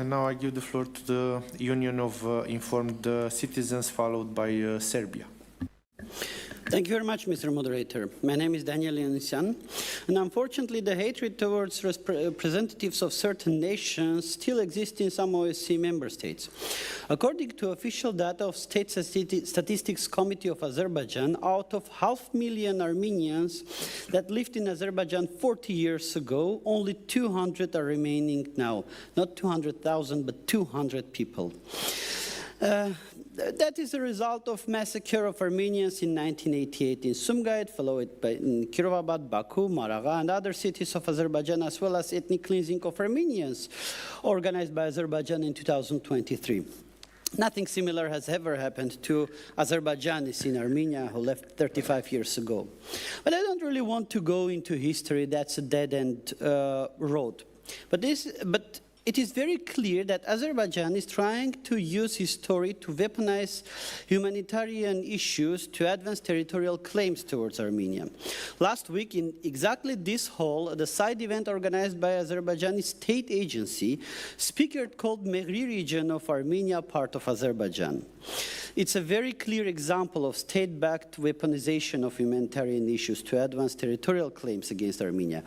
And now I give the floor to the Union of Informed Citizens, followed by Serbia. Thank you very much, Mr. Moderator. My name is Daniel Ioannisyane, and unfortunately the hatred towards representatives of certain nations still exists in some OSCE member states. According to official data of State Statistics Committee of Azerbaijan, out of 500,000 Armenians that lived in Azerbaijan 40 years ago, only 200 are remaining now. Not 200,000, but 200 people. That is a result of massacre of Armenians in 1988 in Sumgayit, followed by in Kirovabad, Baku, Maraga, and other cities of Azerbaijan, as well as ethnic cleansing of Armenians organized by Azerbaijan in 2023. Nothing similar has ever happened to Azerbaijanis in Armenia who left 35 years ago. But I don't really want to go into history. That's a dead-end road. But it is very clear that Azerbaijan is trying to use his story to weaponize humanitarian issues to advance territorial claims towards Armenia. Last week, in exactly this hall, the side event organized by Azerbaijani state agency, speaker called Meghri region of Armenia part of Azerbaijan. It's a very clear example of state-backed weaponization of humanitarian issues to advance territorial claims against Armenia.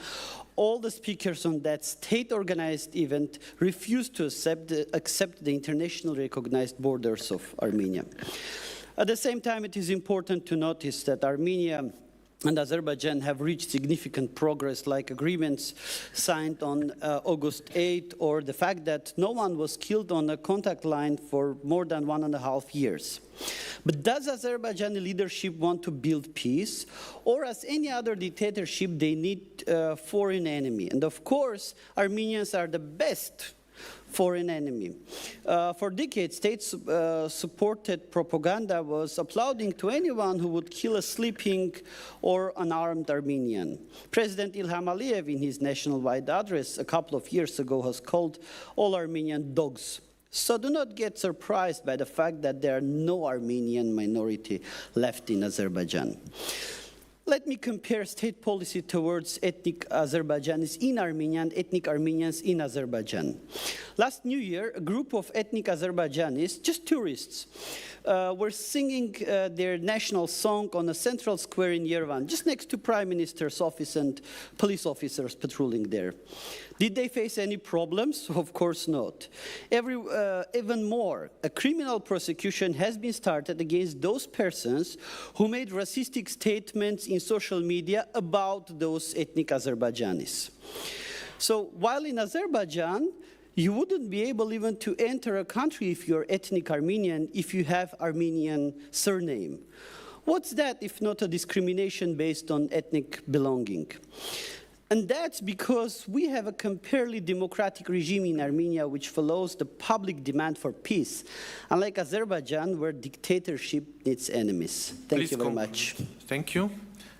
All the speakers on that state-organized event refused to accept the internationally recognized borders of Armenia. At the same time, it is important to notice that Armenia and Azerbaijan have reached significant progress, like agreements signed on August 8, or the fact that no one was killed on a contact line for more than 1.5 years. But does Azerbaijani leadership want to build peace? Or as any other dictatorship, they need a foreign enemy? And of course, Armenians are the best foreign enemy. For decades, state-supported propaganda was applauding to anyone who would kill a sleeping or unarmed Armenian. President Ilham Aliyev, in his nationwide address a couple of years ago, has called all Armenian dogs. So do not get surprised by the fact that there are no Armenian minority left in Azerbaijan. Let me compare state policy towards ethnic Azerbaijanis in Armenia and ethnic Armenians in Azerbaijan. Last New Year, a group of ethnic Azerbaijanis, just tourists, were singing their national song on a central square in Yerevan, just next to Prime Minister's office and police officers patrolling there. Did they face any problems? Of course not. Even more, a criminal prosecution has been started against those persons who made racistic statements in social media about those ethnic Azerbaijanis. So while in Azerbaijan, you wouldn't be able even to enter a country if you're ethnic Armenian, if you have Armenian surname. What's that if not a discrimination based on ethnic belonging? And that's because we have a comparatively democratic regime in Armenia which follows the public demand for peace, unlike Azerbaijan, where dictatorship needs enemies. Thank you very much. Thank you.